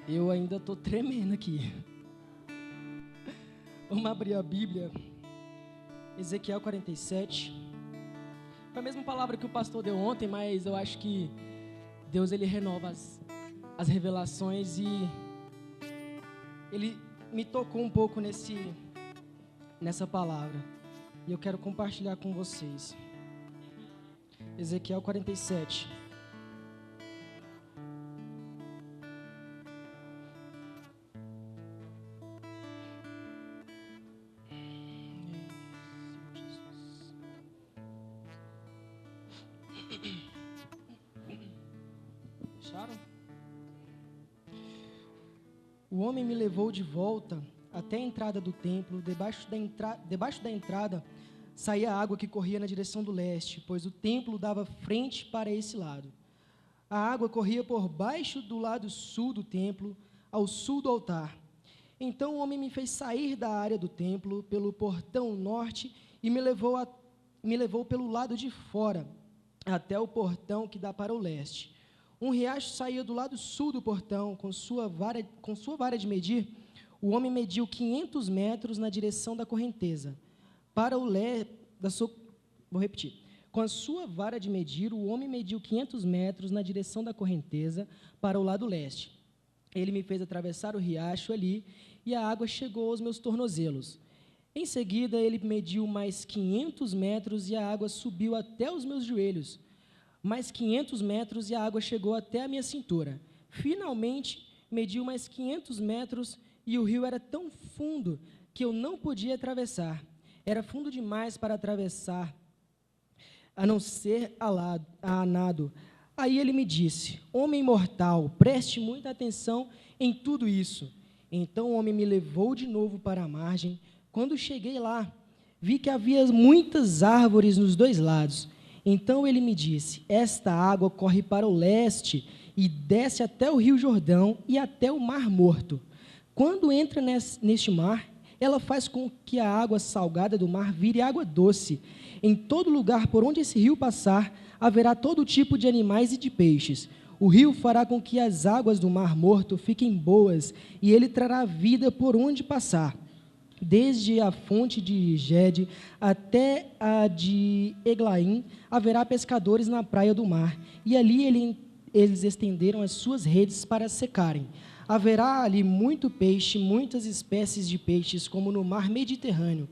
Eu ainda estou tremendo aqui. Vamos abrir a Bíblia. Ezequiel 47. Foi a mesma palavra que o pastor deu ontem, mas eu acho que Deus, ele renova as revelações e ele me tocou um pouco nessa palavra. E eu quero compartilhar com vocês. Ezequiel 47. Acharam? O homem me levou de volta até a entrada do templo. Debaixo da entrada saía a água que corria na direção do leste, pois o templo dava frente para esse lado. A água corria por baixo do lado sul do templo, ao sul do altar. Então o homem me fez sair da área do templo pelo portão norte e me levou pelo lado de fora, até o portão que dá para o leste. Um riacho saía do lado sul do portão. Com sua vara de medir, o homem mediu 500 metros na direção da correnteza. Vou repetir. Com a sua vara de medir, o homem mediu 500 metros na direção da correnteza para o lado leste. Ele me fez atravessar o riacho ali, e a água chegou aos meus tornozelos. Em seguida, ele mediu mais 500 metros, e a água subiu até os meus joelhos. Mais 500 metros, e a água chegou até a minha cintura. Finalmente, mediu mais 500 metros, e o rio era tão fundo que eu não podia atravessar. Era fundo demais para atravessar, a não ser a nado. Aí ele me disse: homem mortal, preste muita atenção em tudo isso. Então o homem me levou de novo para a margem. Quando cheguei lá, vi que havia muitas árvores nos dois lados. Então ele me disse: esta água corre para o leste e desce até o rio Jordão e até o Mar Morto. Quando entra neste mar, ela faz com que a água salgada do mar vire água doce. Em todo lugar por onde esse rio passar, haverá todo tipo de animais e de peixes. O rio fará com que as águas do Mar Morto fiquem boas, e ele trará vida por onde passar. Desde a fonte de Gede até a de Eglaim, haverá pescadores na praia do mar, e ali eles estenderam as suas redes para secarem. Haverá ali muito peixe, muitas espécies de peixes, como no mar Mediterrâneo.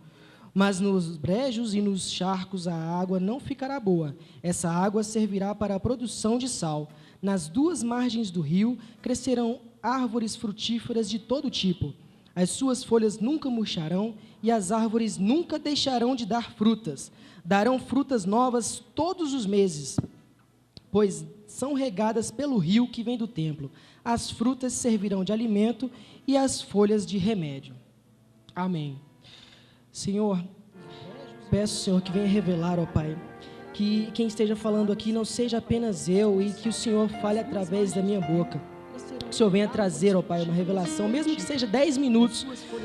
Mas nos brejos e nos charcos a água não ficará boa. Essa água servirá para a produção de sal. Nas duas margens do rio crescerão árvores frutíferas de todo tipo. As suas folhas nunca murcharão e as árvores nunca deixarão de dar frutas. Darão frutas novas todos os meses, pois são regadas pelo rio que vem do templo. As frutas servirão de alimento e as folhas de remédio. Amém. Senhor, peço, Senhor, que venha revelar, ó Pai, que quem esteja falando aqui não seja apenas eu e que o Senhor fale através da minha boca. Que o Senhor venha trazer, ó Pai, uma revelação, mesmo que seja 10 minutos,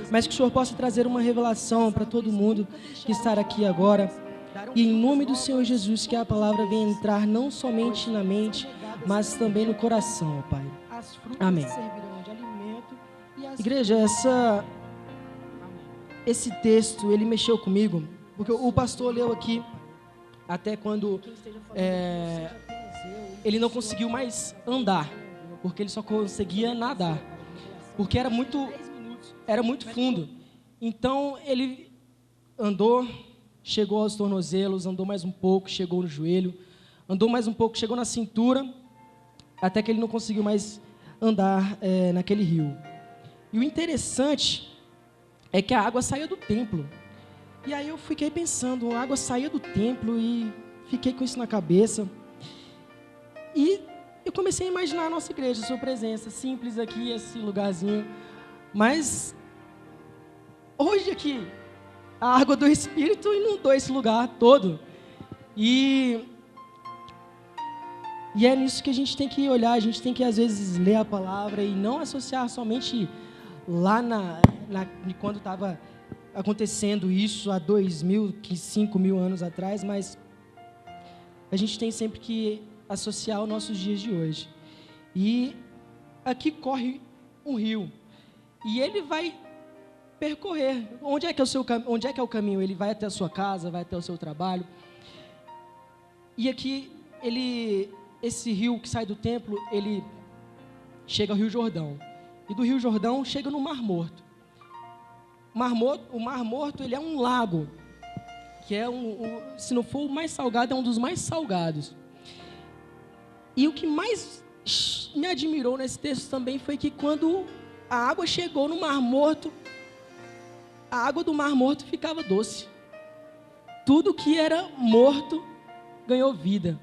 mas que o Senhor possa trazer uma revelação para todo mundo que está aqui agora. E em nome do Senhor Jesus, que a palavra venha entrar não somente na mente, mas também no coração, ó Pai. Amém. Igreja, esse texto, ele mexeu comigo, porque o pastor leu aqui, até quando ele não conseguiu mais andar, porque ele só conseguia nadar, porque era muito fundo. Então, ele andou, chegou aos tornozelos, andou mais um pouco, chegou no joelho, andou mais um pouco, chegou na cintura, até que ele não conseguiu mais andar naquele rio. E o interessante é que a água saía do templo. E aí eu fiquei pensando, a água saía do templo e fiquei com isso na cabeça. E eu comecei a imaginar a nossa igreja, a sua presença, simples aqui, esse lugarzinho. Mas hoje aqui, a água do Espírito inundou esse lugar todo. E é nisso que a gente tem que olhar, a gente tem que às vezes ler a palavra e não associar somente lá quando estava acontecendo isso há 2.000, 5.000 anos atrás, mas a gente tem sempre que associar aos nossos dias de hoje. E aqui corre um rio. E ele vai percorrer. Onde é que é o caminho? Ele vai até a sua casa, vai até o seu trabalho. E aqui, esse rio que sai do templo, ele chega ao Rio Jordão. E do Rio Jordão chega no Mar Morto. O Mar Morto, ele é um lago, que é se não for o mais salgado, é um dos mais salgados. E o que mais me admirou nesse texto também foi que quando a água chegou no Mar Morto, a água do Mar Morto ficava doce. Tudo que era morto ganhou vida.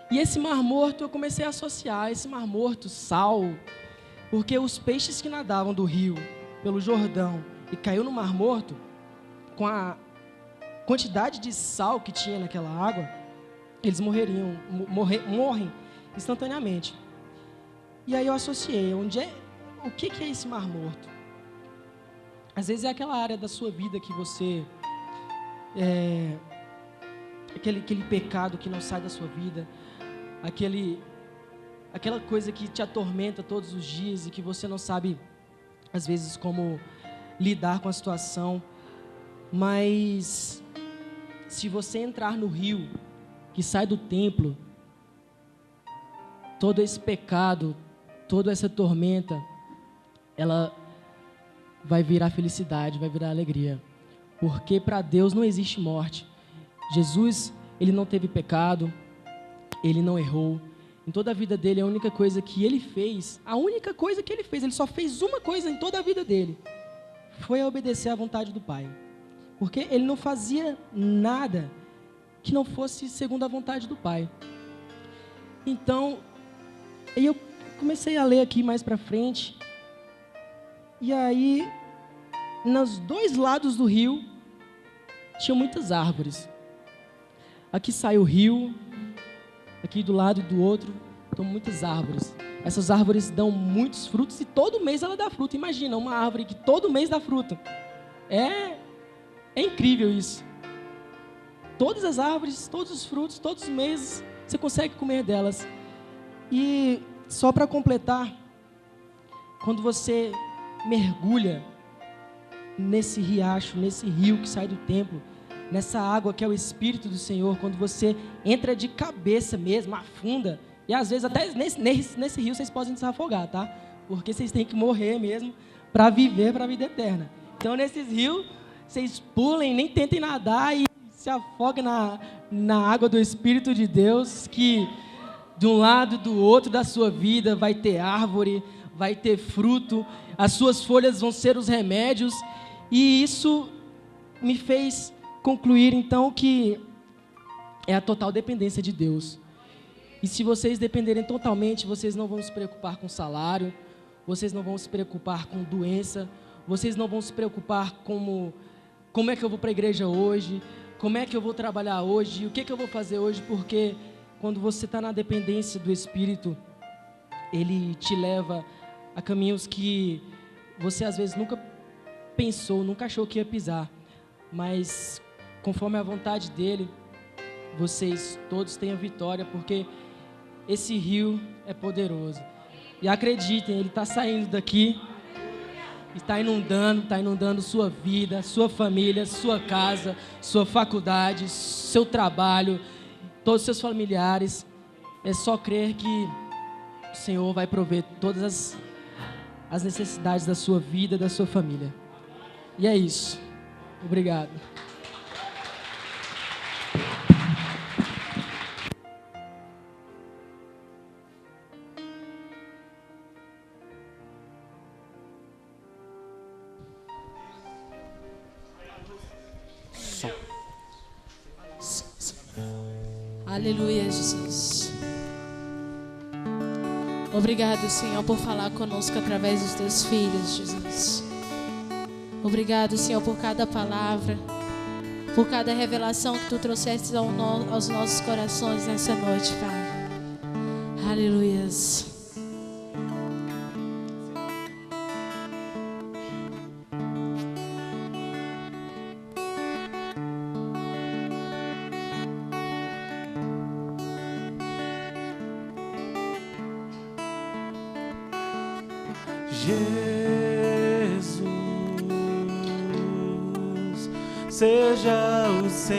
E esse Mar Morto, eu comecei a associar esse Mar Morto, sal, porque os peixes que nadavam do rio, pelo Jordão, e caiu no Mar Morto, com a quantidade de sal que tinha naquela água, eles morrem instantaneamente. E aí eu associei, o que é esse Mar Morto? Às vezes é aquela área da sua vida que você, aquele pecado que não sai da sua vida, aquela coisa que te atormenta todos os dias e que você não sabe, às vezes, como lidar com a situação. Mas se você entrar no rio que sai do templo, todo esse pecado, toda essa tormenta, ela vai virar felicidade, vai virar alegria. Porque para Deus não existe morte. Jesus, ele não teve pecado, ele não errou. Em toda a vida dele, a única coisa que ele fez, ele só fez uma coisa em toda a vida dele, foi obedecer à vontade do Pai. Porque ele não fazia nada que não fosse segundo a vontade do Pai. Então, eu comecei a ler aqui mais para frente. E aí, nos dois lados do rio, tinham muitas árvores. Aqui sai o rio, aqui do lado e do outro, estão muitas árvores. Essas árvores dão muitos frutos e todo mês ela dá fruta. Imagina, uma árvore que todo mês dá fruta. É incrível isso. Todas as árvores, todos os frutos, todos os meses, você consegue comer delas. E só para completar, quando você mergulha nesse riacho, nesse rio que sai do templo, nessa água que é o Espírito do Senhor, quando você entra de cabeça mesmo, afunda, e às vezes até nesse rio vocês podem se afogar, tá? Porque vocês têm que morrer mesmo para viver para a vida eterna. Então nesses rios, vocês pulem, nem tentem nadar e se afoguem na água do Espírito de Deus, que de um lado e do outro da sua vida vai ter árvore, vai ter fruto, as suas folhas vão ser os remédios. E isso me fez concluir, então, que é a total dependência de Deus. E se vocês dependerem totalmente, vocês não vão se preocupar com salário, vocês não vão se preocupar com doença, vocês não vão se preocupar como é que eu vou para a igreja hoje, como é que eu vou trabalhar hoje, o que eu vou fazer hoje, porque quando você está na dependência do Espírito, Ele te leva a caminhos que você às vezes nunca pensou, nunca achou que ia pisar, mas conforme a vontade dEle, vocês todos têm a vitória, porque esse rio é poderoso. E acreditem, ele está saindo daqui, está inundando sua vida, sua família, sua casa, sua faculdade, seu trabalho, todos os seus familiares. É só crer que o Senhor vai prover todas as necessidades da sua vida, da sua família. E é isso. Obrigado. Aleluia, Jesus. Obrigado, Senhor, por falar conosco através dos teus filhos, Jesus. Obrigado, Senhor, por cada palavra, por cada revelação que tu trouxeste aos nossos corações nessa noite, Pai. Aleluia. Jesus seja o centro,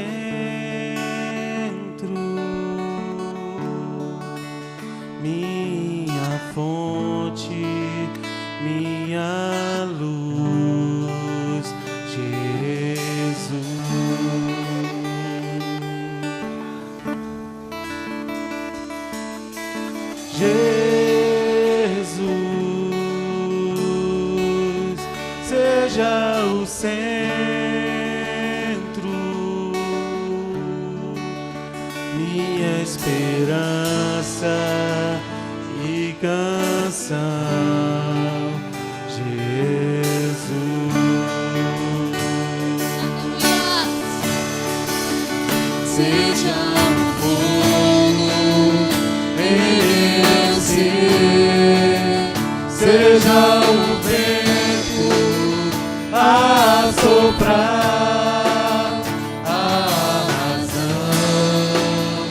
minha fonte, minha luz, Jesus. Jesus seja o centro, minha esperança e canção, Jesus. Seja o fogo em meu ser, seja o vento a soprar, a razão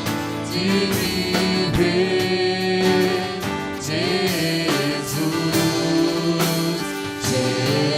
de viver, Jesus, Jesus.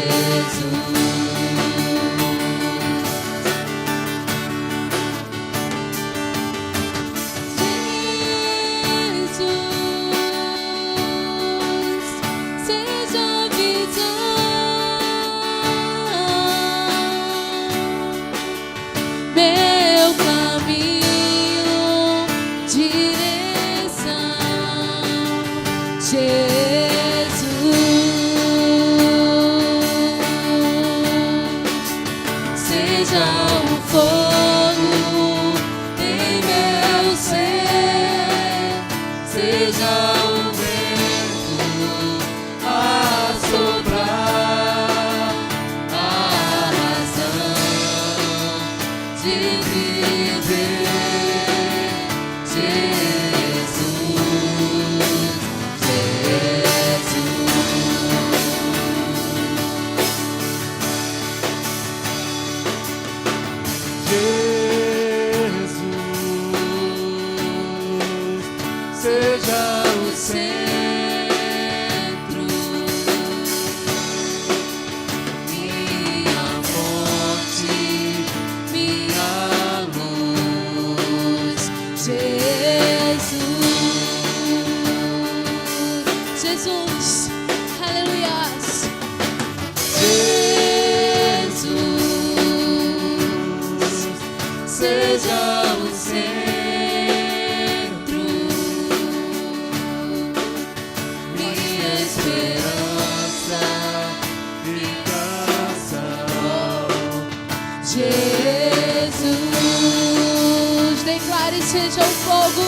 Seja o fogo,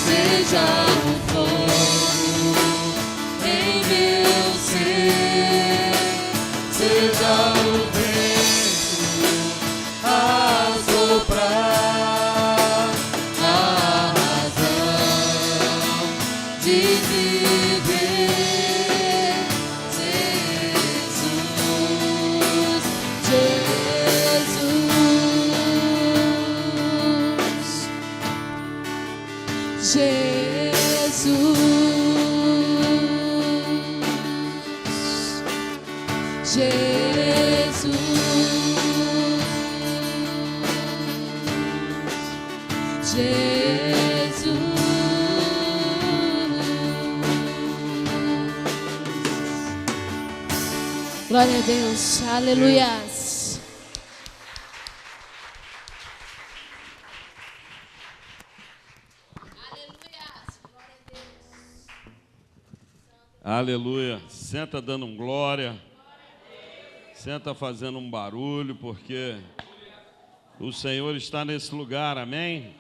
seja o fogo em meu ser, seja o vento a soprar, a razão de viver, Jesus, Glória a Deus, aleluias. Aleluia. Senta dando um glória. Senta fazendo um barulho, porque o Senhor está nesse lugar, amém?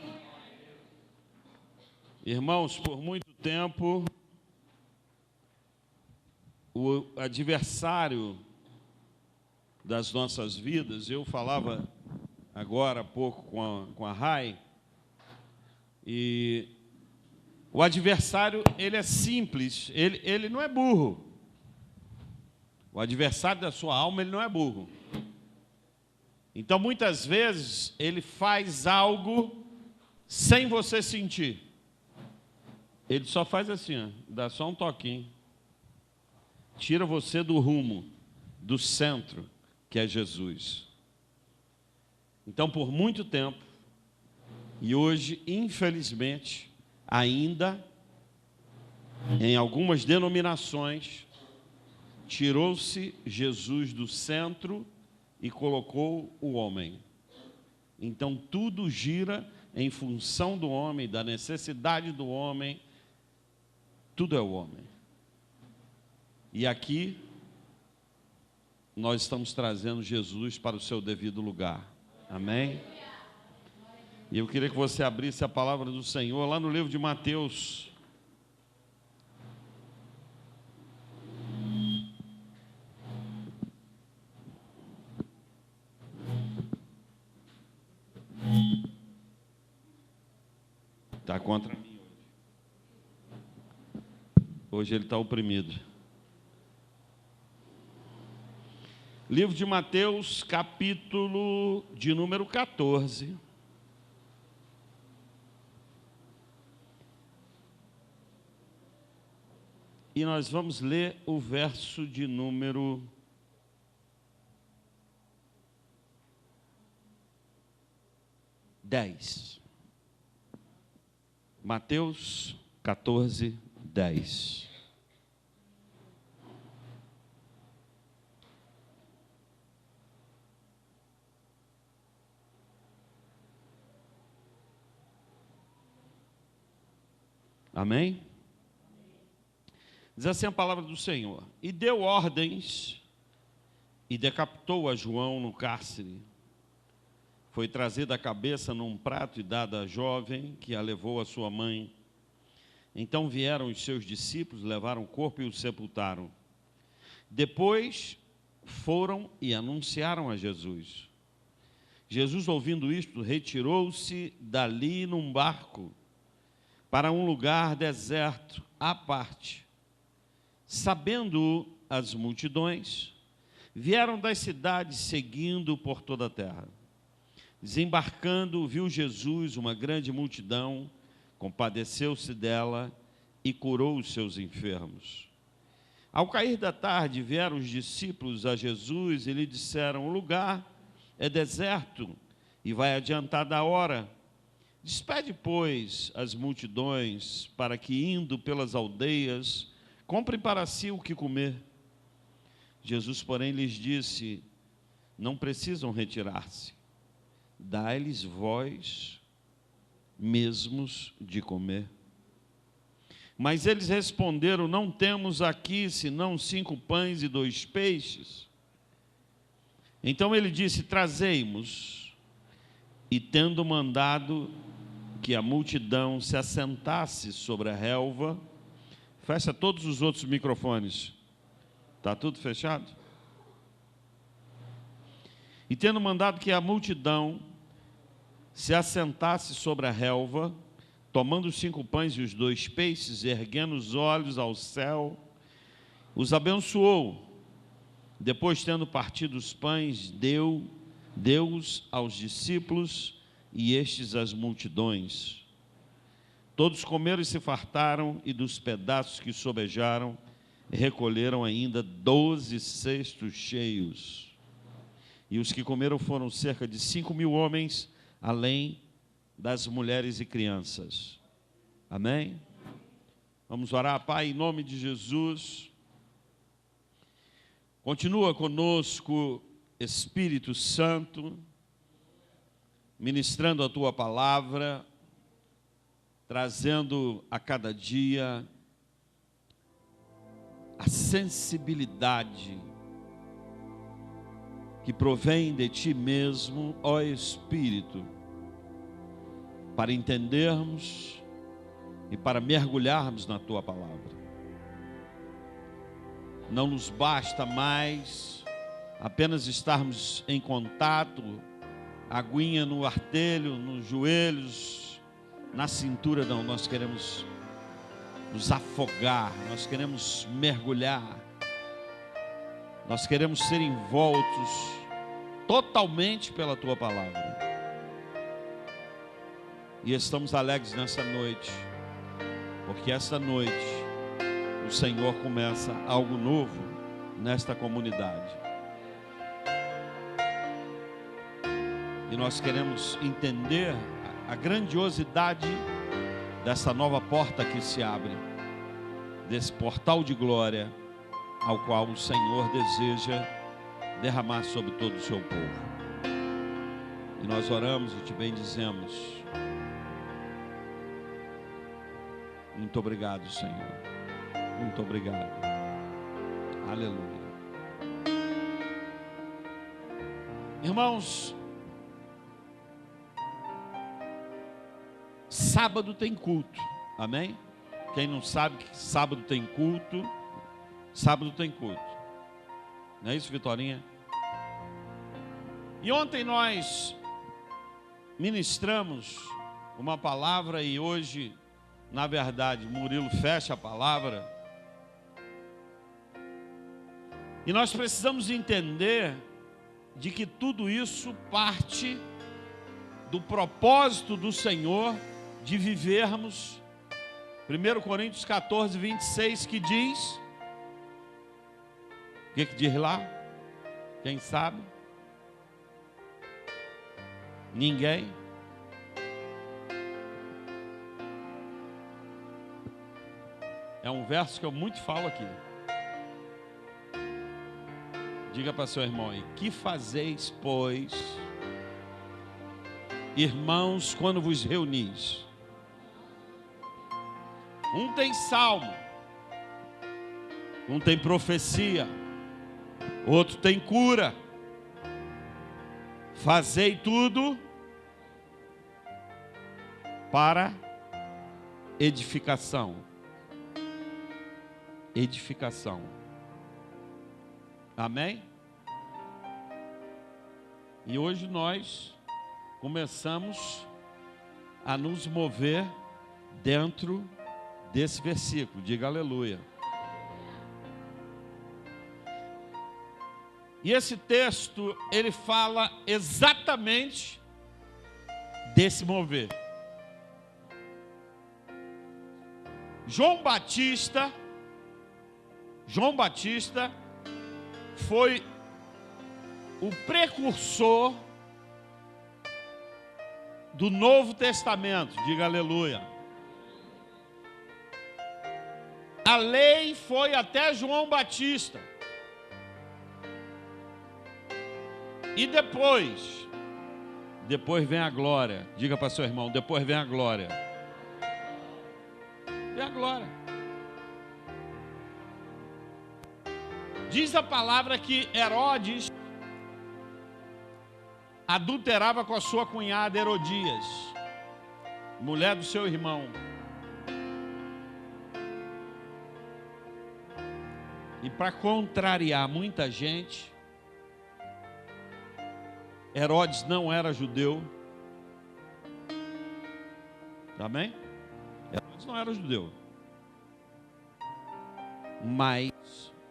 Irmãos, por muito tempo, o adversário das nossas vidas, eu falava agora há pouco com a Rai, e o adversário, ele é simples, ele não é burro. O adversário da sua alma, ele não é burro. Então, muitas vezes, ele faz algo sem você sentir. Ele só faz assim, ó, dá só um toquinho. tira você do rumo, do centro, que é Jesus. Então, por muito tempo, e hoje, infelizmente, ainda, em algumas denominações, tirou-se Jesus do centro e colocou o homem. Então, tudo gira em função do homem, da necessidade do homem, tudo é o homem. E aqui, nós estamos trazendo Jesus para o seu devido lugar. Amém? E eu queria que você abrisse a palavra do Senhor lá no livro de Mateus. Está contra mim hoje. Hoje ele está oprimido. Livro de Mateus, capítulo de número 14. E nós vamos ler o verso de número 10. Mateus 14, 10. Amém? Diz assim a palavra do Senhor: e deu ordens e decapitou a João no cárcere. Foi trazida a cabeça num prato e dada à jovem, que a levou à sua mãe. Então vieram os seus discípulos, levaram o corpo e o sepultaram. Depois foram e anunciaram a Jesus. Jesus, ouvindo isto, retirou-se dali num barco para um lugar deserto, à parte. Sabendo as multidões, vieram das cidades seguindo por toda a terra. Desembarcando, viu Jesus uma grande multidão, compadeceu-se dela e curou os seus enfermos. Ao cair da tarde, vieram os discípulos a Jesus e lhe disseram: o lugar é deserto e vai adiantada a hora. Despede, pois, as multidões, para que, indo pelas aldeias, comprem para si o que comer. Jesus, porém, lhes disse: não precisam retirar-se. Dai-lhes vós mesmos de comer. Mas eles responderam: não temos aqui senão 5 pães e 2 peixes. Então ele disse: trazei-mos. E tendo mandado que a multidão se assentasse sobre a relva, fecha todos os outros microfones. Está tudo fechado? E tendo mandado que a multidão se assentasse sobre a relva, tomando os 5 pães e os 2 peixes, erguendo os olhos ao céu, os abençoou. Depois, tendo partido os pães, deu-os aos discípulos e estes às multidões. Todos comeram e se fartaram, e dos pedaços que sobejaram, recolheram ainda 12 cestos cheios. E os que comeram foram cerca de 5.000 homens, além das mulheres e crianças. Amém? Vamos orar. Pai, em nome de Jesus. Continua conosco, Espírito Santo, ministrando a Tua palavra, trazendo a cada dia a sensibilidade que provém de Ti mesmo, ó Espírito, para entendermos e para mergulharmos na Tua palavra. Não nos basta mais apenas estarmos em contato, aguinha no artelho, nos joelhos, na cintura, não. Nós queremos nos afogar, nós queremos mergulhar, nós queremos ser envoltos totalmente pela Tua palavra. E estamos alegres nessa noite, porque essa noite o Senhor começa algo novo nesta comunidade. E nós queremos entender a grandiosidade dessa nova porta que se abre, desse portal de glória ao qual o Senhor deseja derramar sobre todo o seu povo. E nós oramos e te bendizemos. Muito obrigado, Senhor. Muito obrigado. Aleluia. Irmãos, sábado tem culto. Amém? Quem não sabe que sábado tem culto, sábado tem culto. Não é isso, Vitorinha? E ontem nós ministramos uma palavra e hoje, na verdade, Murilo fecha a palavra. E nós precisamos entender de que tudo isso parte do propósito do Senhor de vivermos 1 Coríntios 14, 26, que diz, o que diz lá? Quem sabe? Ninguém? É um verso que eu muito falo aqui. Diga para seu irmão aí: que fazeis, pois, irmãos, quando vos reunis? Um tem salmo, um tem profecia, outro tem cura. Fazei tudo para edificação. Edificação. Amém? E hoje nós começamos a nos mover dentro desse versículo. Diga aleluia. E esse texto, ele fala exatamente desse mover. João Batista foi o precursor do Novo Testamento. Diga aleluia. A lei foi até João Batista. E depois vem a glória. Diga para seu irmão, depois vem a glória. Vem a glória. Diz a palavra que Herodes adulterava com a sua cunhada Herodias, mulher do seu irmão. E para contrariar muita gente, Herodes não era judeu. Amém? Herodes não era judeu. Mas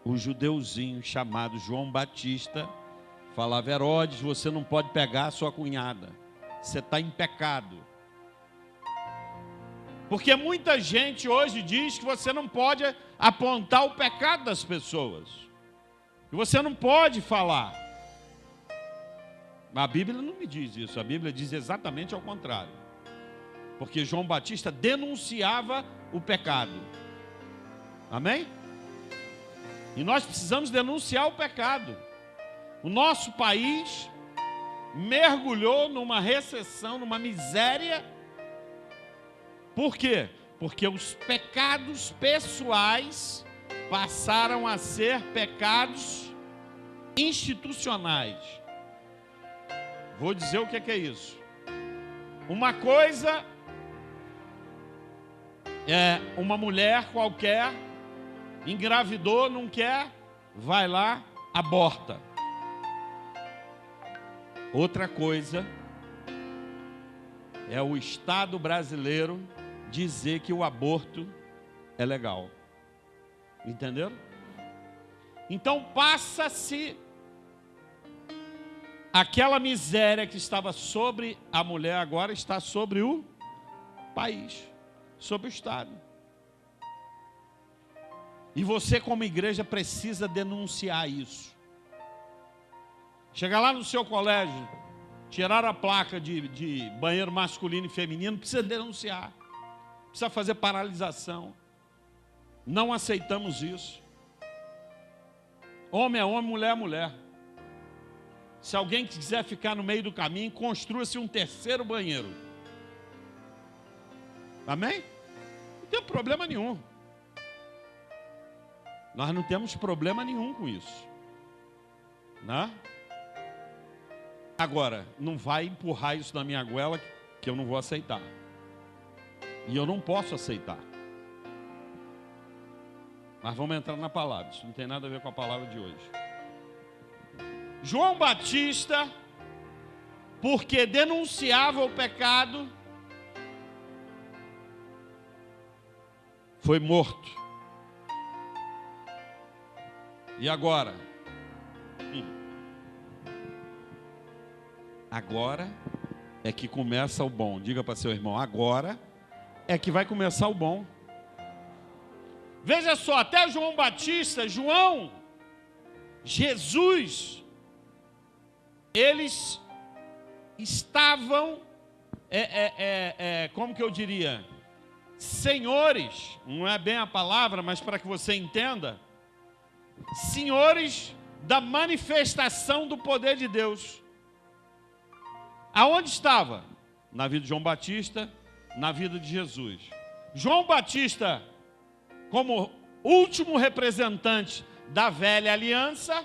o judeuzinho chamado João Batista falava: Herodes, você não pode pegar a sua cunhada. Você está em pecado. Porque muita gente hoje diz que você não pode apontar o pecado das pessoas. Que você não pode falar. A Bíblia não me diz isso, a Bíblia diz exatamente ao contrário. Porque João Batista denunciava o pecado. Amém? E nós precisamos denunciar o pecado. O nosso país mergulhou numa recessão, numa miséria. Por quê? Porque os pecados pessoais passaram a ser pecados institucionais. Vou dizer o que é isso. Uma coisa é uma mulher qualquer, engravidou, não quer, vai lá, aborta. Outra coisa é o Estado brasileiro dizer que o aborto é legal. Entenderam? Então passa-se aquela miséria que estava sobre a mulher, agora está sobre o país, sobre o Estado. E você, como igreja, precisa denunciar isso. Chegar lá no seu colégio, tirar a placa de banheiro masculino e feminino, precisa denunciar. Precisa fazer paralisação. Não aceitamos isso. Homem é homem, mulher é mulher. Se alguém quiser ficar no meio do caminho, construa-se um terceiro banheiro. Amém? Não tem problema nenhum. Nós não temos problema nenhum com isso. Né? Agora, não vai empurrar isso na minha goela que eu não vou aceitar. E eu não posso aceitar. Mas vamos entrar na palavra. Isso não tem nada a ver com a palavra de hoje. João Batista, porque denunciava o pecado, foi morto. E agora? Agora é que começa o bom. Diga para seu irmão, agora é que vai começar o bom. Veja só, até João Batista, Jesus, eles estavam, como que eu diria? Senhores, não é bem a palavra, mas para que você entenda, senhores da manifestação do poder de Deus. Aonde estava? Na vida de João Batista, na vida de Jesus. João Batista, como último representante da velha aliança.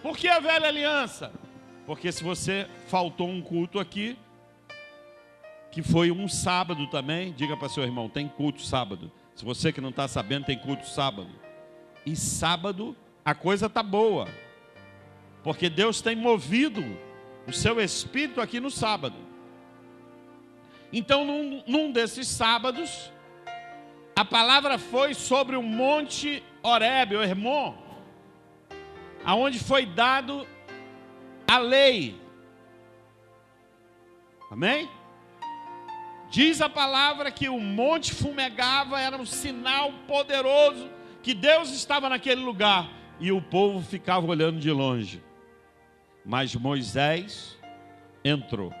Por que a velha aliança? Porque se você faltou um culto aqui, que foi um sábado também, diga para seu irmão, tem culto sábado. Se você que não está sabendo, tem culto sábado. E sábado a coisa está boa, porque Deus tem movido o seu espírito aqui no sábado. Então, num desses sábados, a palavra foi sobre o monte Horebe, o Hermon, aonde foi dado a lei. Amém? Diz a palavra que o monte fumegava, era um sinal poderoso que Deus estava naquele lugar, e o povo ficava olhando de longe. Mas Moisés entrou.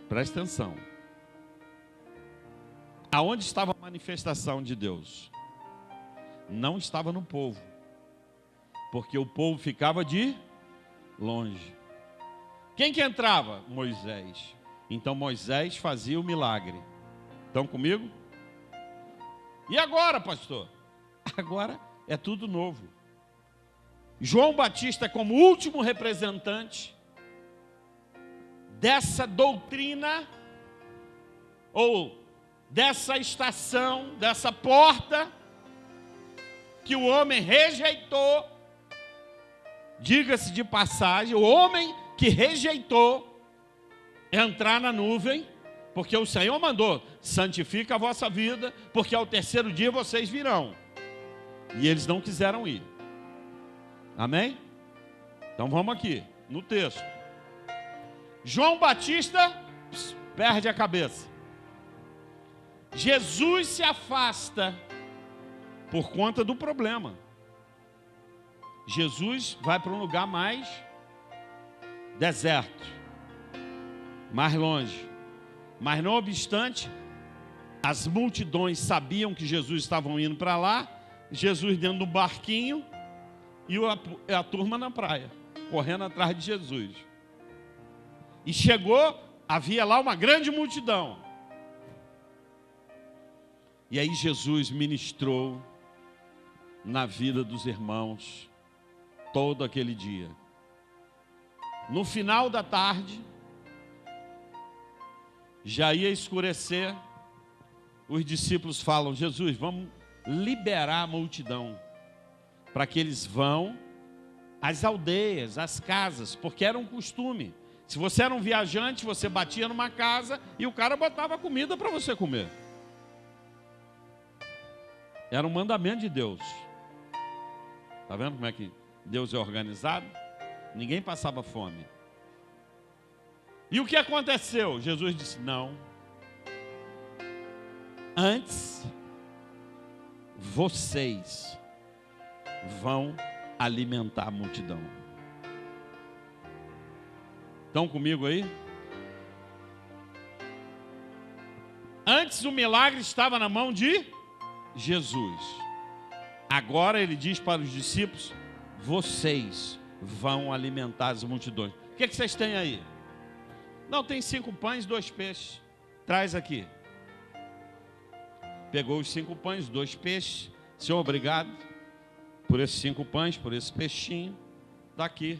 Presta atenção. Aonde estava a manifestação de Deus? Não estava no povo, porque o povo ficava de longe. Quem que entrava? Moisés. Então Moisés fazia o milagre. Estão comigo? E agora, pastor? Agora é tudo novo. João Batista, como último representante dessa doutrina, ou dessa estação, dessa porta, que o homem rejeitou, diga-se de passagem, o homem que rejeitou entrar na nuvem, porque o Senhor mandou, santifica a vossa vida, porque ao terceiro dia vocês virão. E eles não quiseram ir. Amém? Então vamos aqui, no texto. João Batista perde a cabeça. Jesus se afasta por conta do problema. Jesus vai para um lugar mais deserto, mais longe. Mas não obstante, as multidões sabiam que Jesus estava indo para lá. Jesus dentro do barquinho e a turma na praia, correndo atrás de Jesus. E chegou, havia lá uma grande multidão. E aí Jesus ministrou na vida dos irmãos todo aquele dia. No final da tarde, já ia escurecer, os discípulos falam, Jesus, vamos liberar a multidão, para que eles vão às aldeias, às casas, porque era um costume. Se você era um viajante, você batia numa casa e o cara botava comida para você comer. Era um mandamento de Deus. Está vendo como é que Deus é organizado? Ninguém passava fome. E o que aconteceu? Jesus disse, não. Antes, vocês vão alimentar a multidão. Estão comigo aí? Antes o milagre estava na mão de Jesus. Agora ele diz para os discípulos: vocês vão alimentar as multidões. O que vocês têm aí? Não, tem 5 pães, 2 peixes. Traz aqui. Pegou os 5 pães, 2 peixes. Senhor, obrigado por esses 5 pães, por esse peixinho. Está aqui.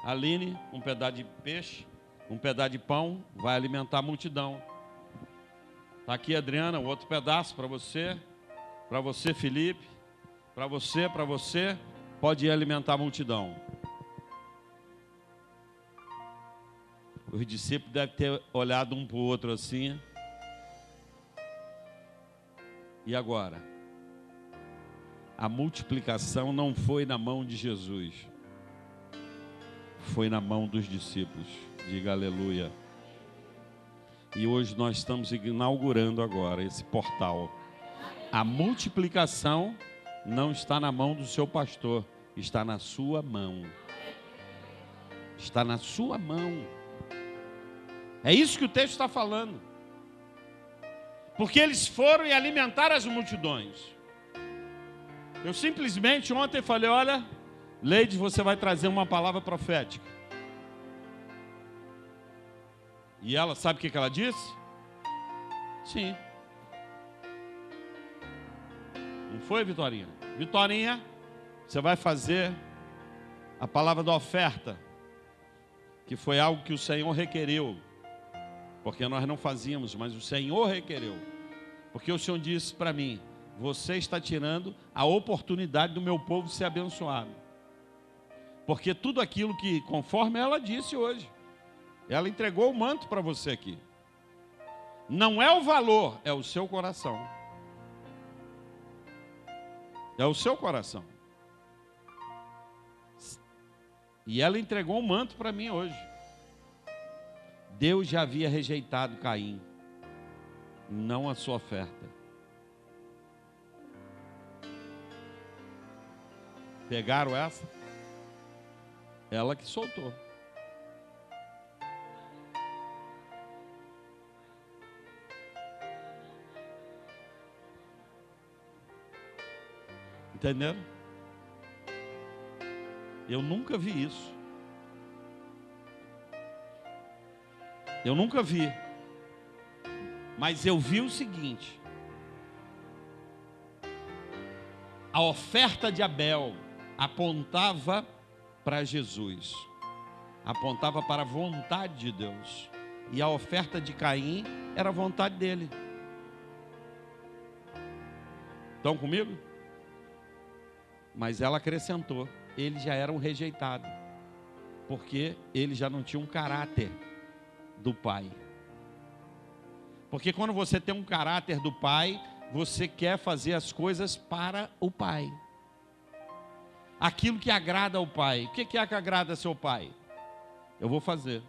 Aline, um pedaço de peixe, um pedaço de pão, vai alimentar a multidão. Está aqui, Adriana, o outro pedaço para você, Felipe, para você, pode ir alimentar a multidão. Os discípulos devem ter olhado um para o outro assim. E agora? A multiplicação não foi na mão de Jesus, foi na mão dos discípulos. Diga aleluia. E hoje nós estamos inaugurando agora esse portal. A multiplicação não está na mão do seu pastor, está na sua mão. Está na sua mão. É isso que o texto está falando. Porque eles foram e alimentaram as multidões. Eu simplesmente ontem falei: olha, Leide, você vai trazer uma palavra profética. E ela, sabe o que ela disse? Sim. Não foi, Vitorinha? Vitorinha, você vai fazer a palavra da oferta, que foi algo que o Senhor requeriu. Porque nós não fazíamos, mas o Senhor requereu. Porque o Senhor disse para mim: você está tirando a oportunidade do meu povo ser abençoado. Porque tudo aquilo que, conforme ela disse hoje, ela entregou o manto para você aqui. Não é o valor, é o seu coração. É o seu coração. E ela entregou o manto para mim hoje. Deus já havia rejeitado Caim, não a sua oferta. Pegaram essa? Ela que soltou. Entenderam? Eu nunca vi isso. Eu nunca vi. Mas eu vi o seguinte: a oferta de Abel apontava para Jesus, apontava para a vontade de Deus, e a oferta de Caim era a vontade dele. Estão comigo? Mas ela acrescentou: eles já eram rejeitados, porque eles já não tinham um caráter do pai. Porque quando você tem um caráter do pai, você quer fazer as coisas para o pai. Aquilo que agrada ao pai. O que é que agrada seu pai? Eu vou fazer.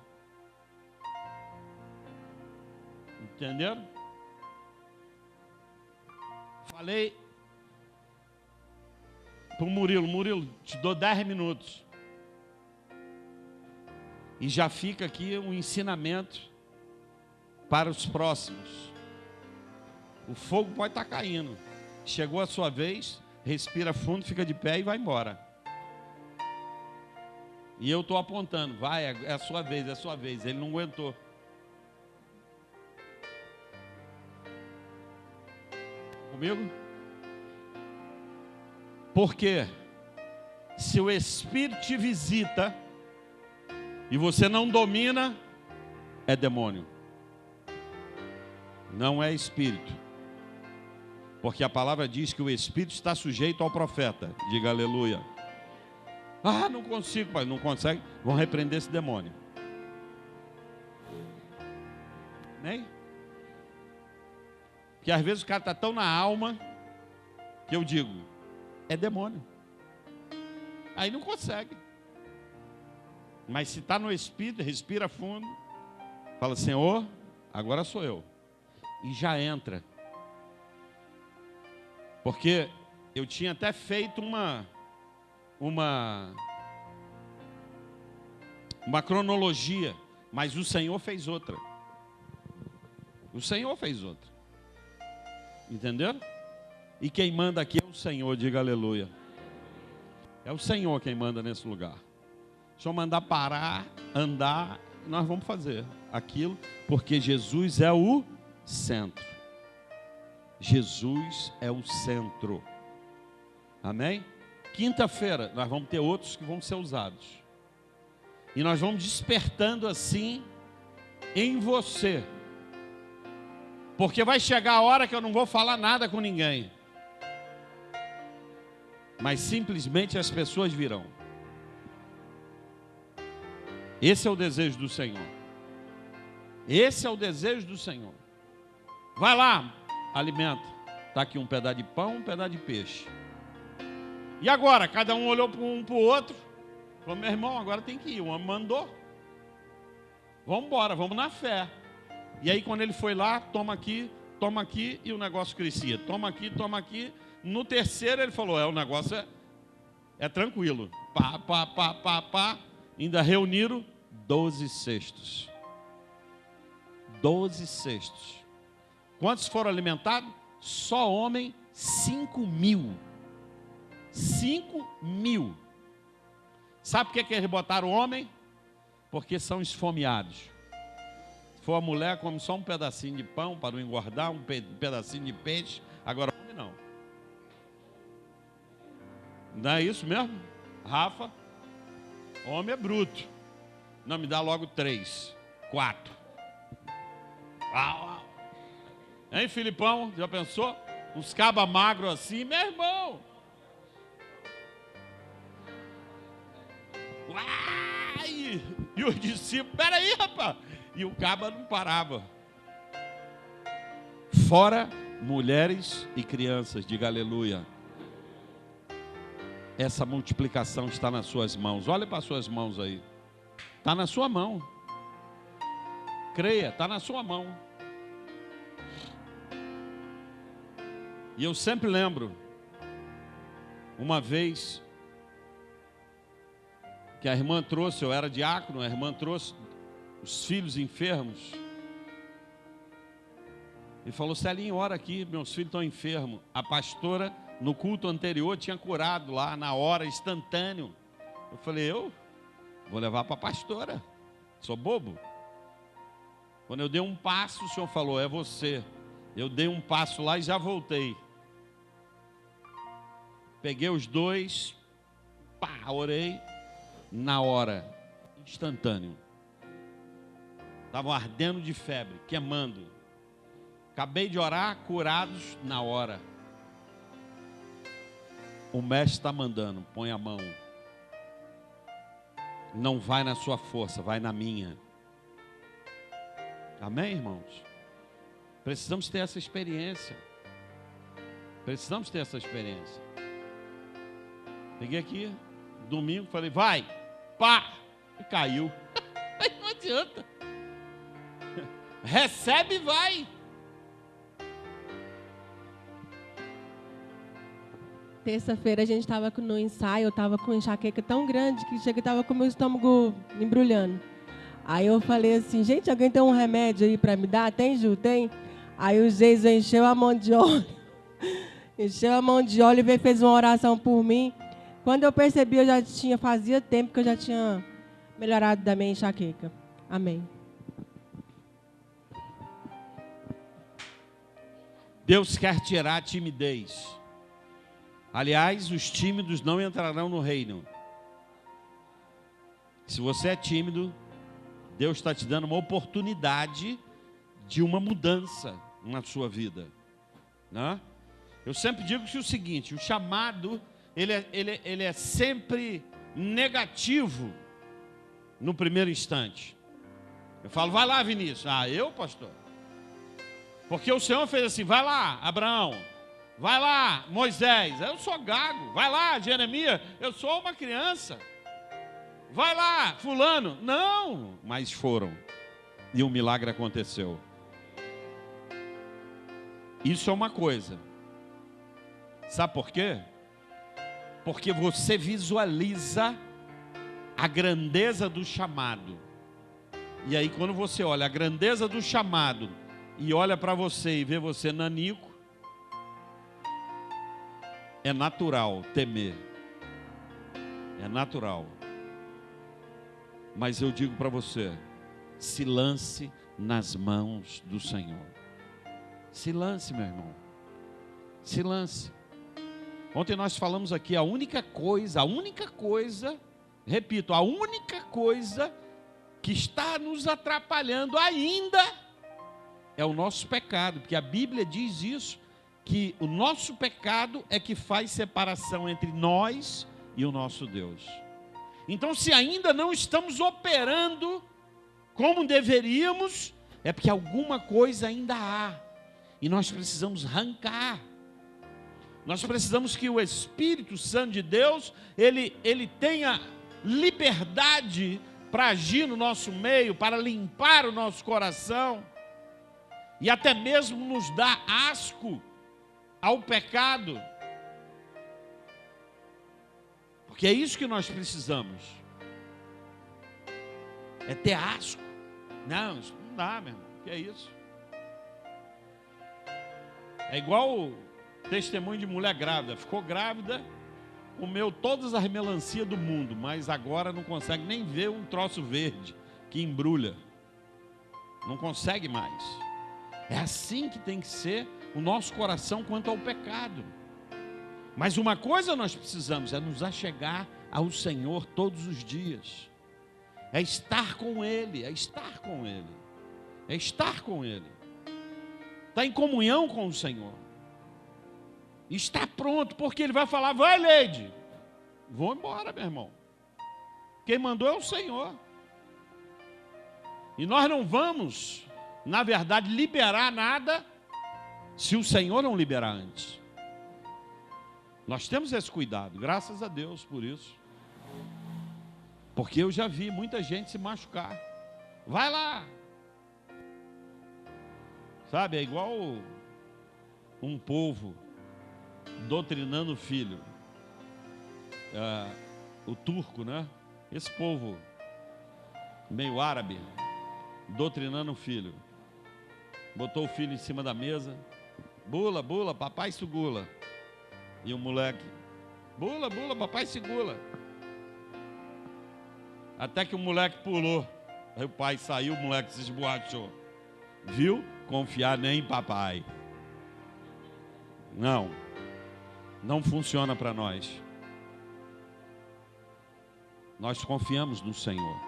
Entenderam? Falei para o Murilo, te dou 10 minutos. E já fica aqui um ensinamento para os próximos. O fogo pode estar caindo. Chegou a sua vez, respira fundo, fica de pé e vai embora. E eu estou apontando: vai, é a sua vez, é a sua vez. Ele não aguentou. Comigo? Porque se o Espírito te visita e você não domina, é demônio. Não é espírito. Porque a palavra diz que o espírito está sujeito ao profeta. Diga aleluia. Ah, não consigo, pai. Não consegue? Vão repreender esse demônio. Nem? Porque às vezes o cara está tão na alma que eu digo: é demônio. Aí não consegue. Mas se está no espírito, respira fundo, fala: Senhor, agora sou eu. E já entra. Porque eu tinha até feito uma cronologia, mas o Senhor fez outra. O Senhor fez outra. Entenderam? E quem manda aqui é o Senhor, diga aleluia. É o Senhor quem manda nesse lugar. Se eu mandar parar, andar, nós vamos fazer aquilo, porque Jesus é o centro. Jesus é o centro. Amém? Quinta-feira, nós vamos ter outros que vão ser usados. E nós vamos despertando assim em você. Porque vai chegar a hora que eu não vou falar nada com ninguém. Mas simplesmente as pessoas virão. Esse é o desejo do Senhor. Esse é o desejo do Senhor. Vai lá, alimenta. Está aqui um pedaço de pão, um pedaço de peixe. E agora? Cada um olhou um para o outro. Falou, meu irmão, agora tem que ir. O homem mandou. Vamos embora, vamos na fé. E aí quando ele foi lá, toma aqui, e o negócio crescia. Toma aqui. No terceiro ele falou, o negócio é tranquilo. Pá. Ainda reuniram 12 cestos. 12 cestos. Quantos foram alimentados? Só homem, 5.000. 5.000. Sabe por que eles botaram homem? Porque são esfomeados. Se for a mulher, come só um pedacinho de pão para não engordar, um pedacinho de peixe. Agora, homem não. Não é isso mesmo? Rafa? Homem é bruto. Não, me dá logo 3, 4. Hein, Filipão? Já pensou? Uns cabas magros assim, meu irmão. Uai! E os discípulos, peraí, rapaz. E o caba não parava. Fora mulheres e crianças, diga aleluia. Essa multiplicação está nas suas mãos. Olha para as suas mãos aí. Está na sua mão. Creia, está na sua mão. E eu sempre lembro, uma vez, que a irmã trouxe, eu era diácono, a irmã trouxe os filhos enfermos. E falou, Celinho, ora aqui, meus filhos estão enfermos. A pastora, no culto anterior, tinha curado lá, na hora, instantâneo. Eu falei, eu vou levar para a pastora. Sou bobo? Quando eu dei um passo, o senhor falou, é você. Eu dei um passo lá e já voltei. Peguei os dois, orei, na hora, instantâneo. Estavam ardendo de febre, queimando. Acabei de orar, curados na hora. O mestre está mandando, põe a mão. Não vai na sua força, vai na minha. Amém, irmãos? Precisamos ter essa experiência. Precisamos ter essa experiência. Peguei aqui, domingo, falei, vai, pá, e caiu. Não adianta. Recebe e vai. Terça-feira a gente estava no ensaio, eu estava com enxaqueca tão grande que chega, estava com o meu estômago embrulhando. Aí eu falei assim, gente, alguém tem um remédio aí para me dar? Tem, Ju? Tem? Aí o Geis encheu a mão de óleo. Encheu a mão de óleo e veio, fez uma oração por mim. Quando eu percebi, fazia tempo que eu já tinha melhorado da minha enxaqueca. Amém. Deus quer tirar a timidez. Aliás, os tímidos não entrarão no reino. Se você é tímido, Deus está te dando uma oportunidade de uma mudança na sua vida, né? Eu sempre digo que o seguinte, o chamado, ele é sempre negativo no primeiro instante. Eu falo, vai lá, Vinícius. Eu, pastor? Porque o Senhor fez assim, vai lá, Abraão. Vai lá, Moisés. Eu sou gago. Vai lá, Jeremias. Eu sou uma criança. Vai lá, fulano. Não, mas foram. E um milagre aconteceu. Isso é uma coisa. Sabe por quê? Porque você visualiza a grandeza do chamado. E aí quando você olha a grandeza do chamado e olha para você e vê você nanico, é natural temer. É natural. Mas eu digo para você, se lance nas mãos do Senhor. Se lance, meu irmão. Se lance. Ontem nós falamos aqui, a única coisa, repito, a única coisa que está nos atrapalhando ainda é o nosso pecado, porque a Bíblia diz isso, que o nosso pecado é que faz separação entre nós e o nosso Deus. Então, se ainda não estamos operando como deveríamos, é porque alguma coisa ainda há, e nós precisamos arrancar. Nós precisamos que o Espírito Santo de Deus, ele tenha liberdade para agir no nosso meio, para limpar o nosso coração, e até mesmo nos dar asco ao pecado. Porque é isso que nós precisamos. É ter asco. Não, isso não dá, meu irmão. O que é isso? É igual testemunho de mulher grávida. Ficou grávida, comeu todas as melancias do mundo, mas agora não consegue nem ver um troço verde que embrulha. Não consegue mais. É assim que tem que ser o nosso coração quanto ao pecado. Mas uma coisa nós precisamos, é nos achegar ao Senhor todos os dias. É estar com Ele, é estar com Ele. É estar com Ele. Está em comunhão com o Senhor. Está pronto, porque Ele vai falar, vai, Leide. Vou embora, meu irmão. Quem mandou é o Senhor. E nós não vamos, na verdade, liberar nada se o Senhor não liberar antes. Nós temos esse cuidado, graças a Deus por isso. Porque eu já vi muita gente se machucar. Vai lá. Sabe, é igual um povo doutrinando o filho. O turco, né? Esse povo meio árabe, doutrinando o filho. Botou o filho em cima da mesa. Bula, bula, papai segula. E o moleque, bula, bula, papai segura. Até que o moleque pulou. Aí o pai saiu, o moleque se esborrachou. Viu? Confiar nem em papai. Não. Não funciona para nós. Nós confiamos no Senhor.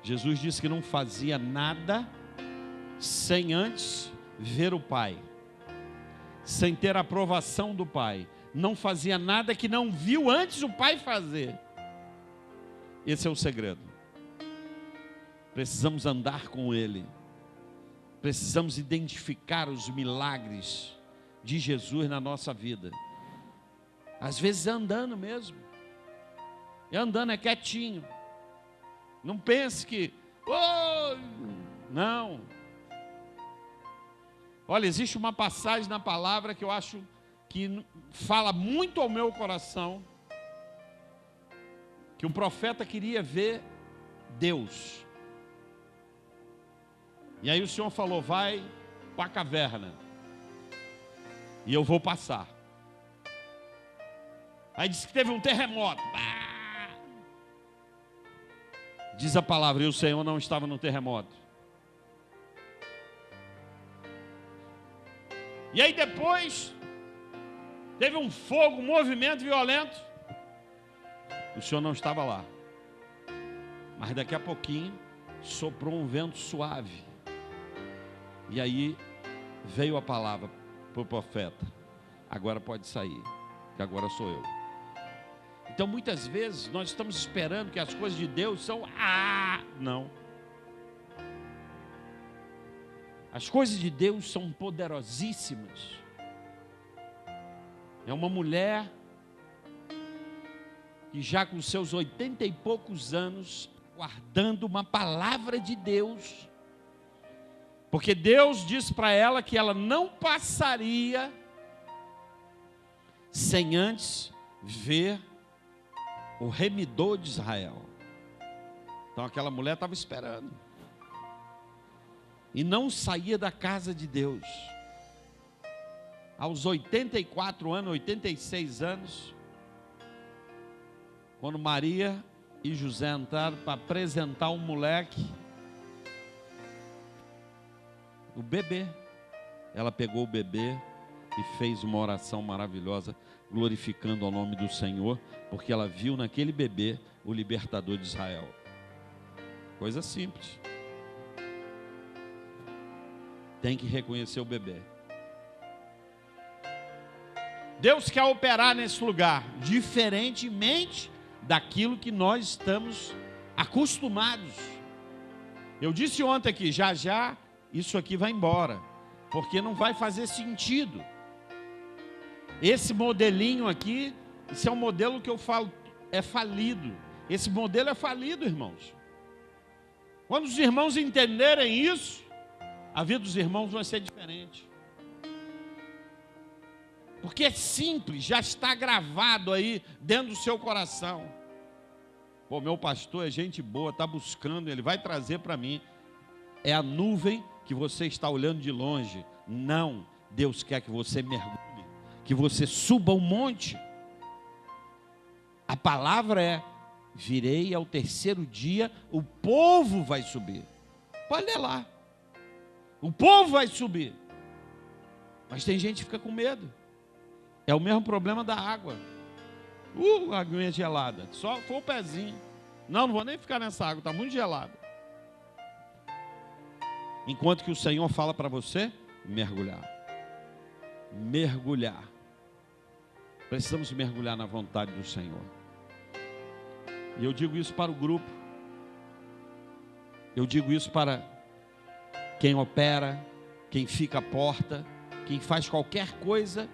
Jesus disse que não fazia nada sem antes ver o Pai. Sem ter a aprovação do Pai. Não fazia nada que não viu antes o Pai fazer. Esse é o segredo. Precisamos andar com Ele. Precisamos identificar os milagres de Jesus na nossa vida. Às vezes é andando mesmo. É andando, é quietinho. Não pense que... Oh! Não. Olha, existe uma passagem na palavra que eu acho que fala muito ao meu coração, que um profeta queria ver Deus. E aí o Senhor falou, vai para a caverna, e eu vou passar. Aí disse que teve um terremoto. Diz a palavra, e o Senhor não estava no terremoto. E aí depois, teve um fogo, um movimento violento. O Senhor não estava lá. Mas daqui a pouquinho, soprou um vento suave. E aí, veio a palavra para o profeta. Agora pode sair, que agora sou eu. Então muitas vezes, nós estamos esperando que as coisas de Deus são... Não. As coisas de Deus são poderosíssimas. É uma mulher que já com seus 80 e poucos anos, guardando uma palavra de Deus, porque Deus disse para ela que ela não passaria sem antes ver o remidor de Israel. Então aquela mulher estava esperando. E não saía da casa de Deus. Aos 84 anos, 86 anos, quando Maria e José entraram para apresentar um moleque, o bebê, ela pegou o bebê e fez uma oração maravilhosa, glorificando ao nome do Senhor, porque ela viu naquele bebê o libertador de Israel. Coisa simples. Tem que reconhecer o bebê. Deus quer operar nesse lugar, diferentemente daquilo que nós estamos acostumados. Eu disse ontem aqui, já já isso aqui vai embora, porque não vai fazer sentido. Esse modelinho aqui, esse é um modelo que eu falo, é falido. Esse modelo é falido, irmãos. Quando os irmãos entenderem isso, a vida dos irmãos vai ser diferente. Porque é simples, já está gravado aí dentro do seu coração. Pô, meu pastor é gente boa, está buscando, ele vai trazer para mim. É a nuvem que você está olhando de longe. Não, Deus quer que você mergulhe, que você suba um monte. A palavra é: virei ao terceiro dia, o povo vai subir. Pode ler lá. O povo vai subir. Mas tem gente que fica com medo. É o mesmo problema da água. A aguinha gelada. Só foi o pezinho. Não vou nem ficar nessa água, está muito gelada. Enquanto que o Senhor fala para você, mergulhar. Mergulhar. Precisamos mergulhar na vontade do Senhor. E eu digo isso para o grupo. Eu digo isso para quem opera, quem fica à porta, quem faz qualquer coisa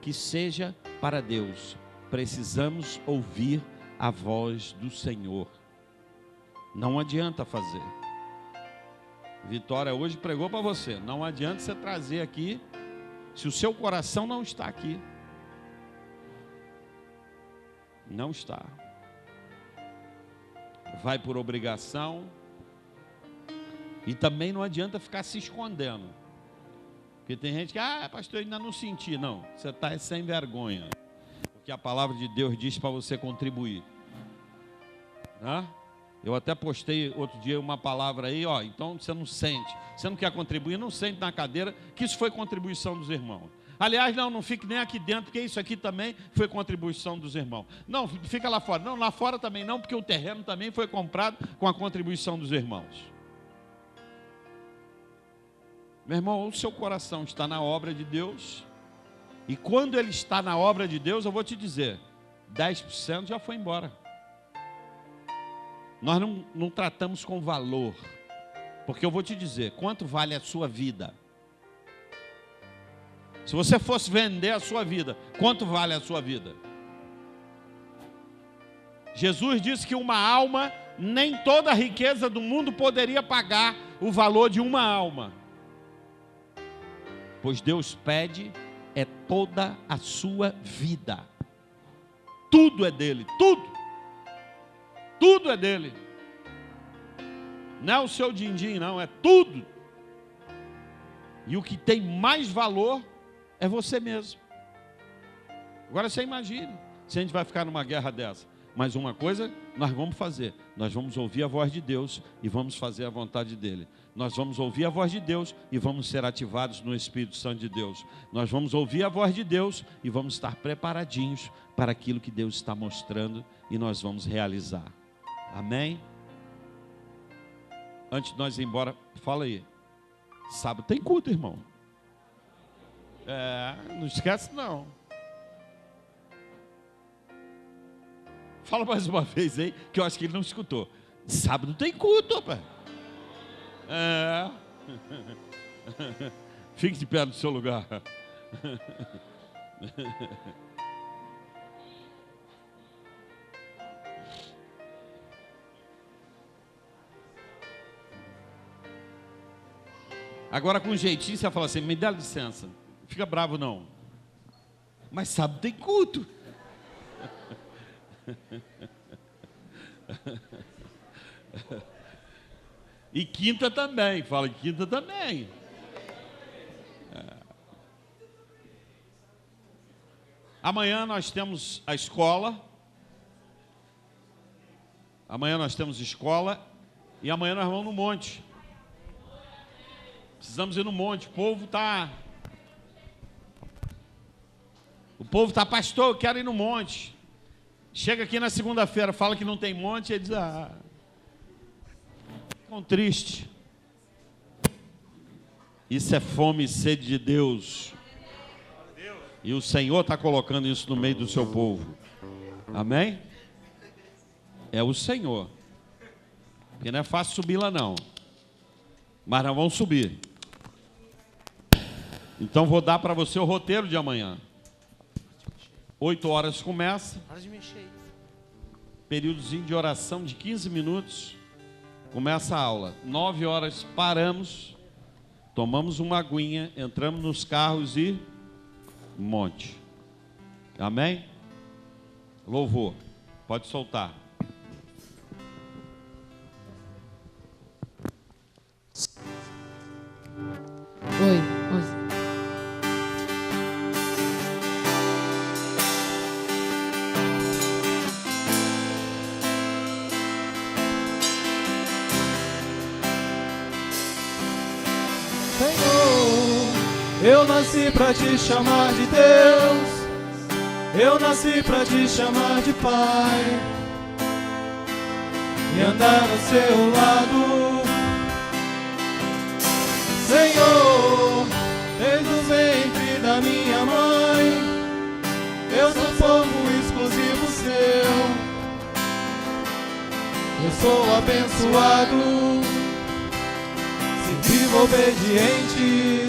que seja para Deus. Precisamos ouvir a voz do Senhor. Não adianta fazer. Vitória hoje pregou para você. Não adianta você trazer aqui se o seu coração não está aqui. Não está. Vai por obrigação. E também não adianta ficar se escondendo. Porque tem gente que, pastor, eu ainda não senti. Não, você está sem vergonha. Porque a palavra de Deus diz para você contribuir. Eu até postei outro dia uma palavra aí, então você não sente. Você não quer contribuir, não sente na cadeira, que isso foi contribuição dos irmãos. Aliás, não fique nem aqui dentro, porque isso aqui também foi contribuição dos irmãos. Não, fica lá fora. Não, lá fora também não, porque o terreno também foi comprado com a contribuição dos irmãos. Meu irmão, o seu coração está na obra de Deus. E quando ele está na obra de Deus, eu vou te dizer, 10% já foi embora. Nós não tratamos com valor. Porque eu vou te dizer, quanto vale a sua vida? Se você fosse vender a sua vida, quanto vale a sua vida? Jesus disse que uma alma, nem toda a riqueza do mundo poderia pagar o valor de uma alma. Pois Deus pede é toda a sua vida. Tudo é dele, tudo. Tudo é dele. Não é o seu din-din, não, é tudo. E o que tem mais valor é você mesmo. Agora você imagine, se a gente vai ficar numa guerra dessa. Mas uma coisa nós vamos fazer, nós vamos ouvir a voz de Deus e vamos fazer a vontade dele. Nós vamos ouvir a voz de Deus e vamos ser ativados no Espírito Santo de Deus. Nós vamos ouvir a voz de Deus e vamos estar preparadinhos para aquilo que Deus está mostrando e nós vamos realizar. Amém? Antes de nós ir embora, fala aí. Sábado tem culto, irmão. Não esquece não. Fala mais uma vez aí, que eu acho que ele não escutou. Sábado tem culto, rapaz. Fique de pé no seu lugar. Agora com um jeitinho você fala assim, me dá licença. Fica bravo não. Mas sábado tem culto. E quinta também, fala que quinta também. Amanhã nós temos a escola. Amanhã nós temos escola. E amanhã nós vamos no monte. Precisamos ir no monte. O povo está, pastor, eu quero ir no monte. Chega aqui na segunda-feira, fala que não tem monte, e ele diz, ficam tristes. Isso é fome e sede de Deus. E o Senhor está colocando isso no meio do seu povo. Amém? É o Senhor. Porque não é fácil subir lá não. Mas nós vamos subir. Então vou dar para você o roteiro de amanhã. 8 horas começa. Períodozinho de oração de 15 minutos. Começa a aula. 9 horas paramos. Tomamos uma aguinha. Entramos nos carros e monte. Amém? Louvor. Pode soltar. Oi. Eu nasci pra te chamar de Deus, eu nasci pra te chamar de Pai e andar ao seu lado. Senhor, desde o ventre da minha mãe, eu sou povo exclusivo seu, eu sou abençoado, se vivo obediente.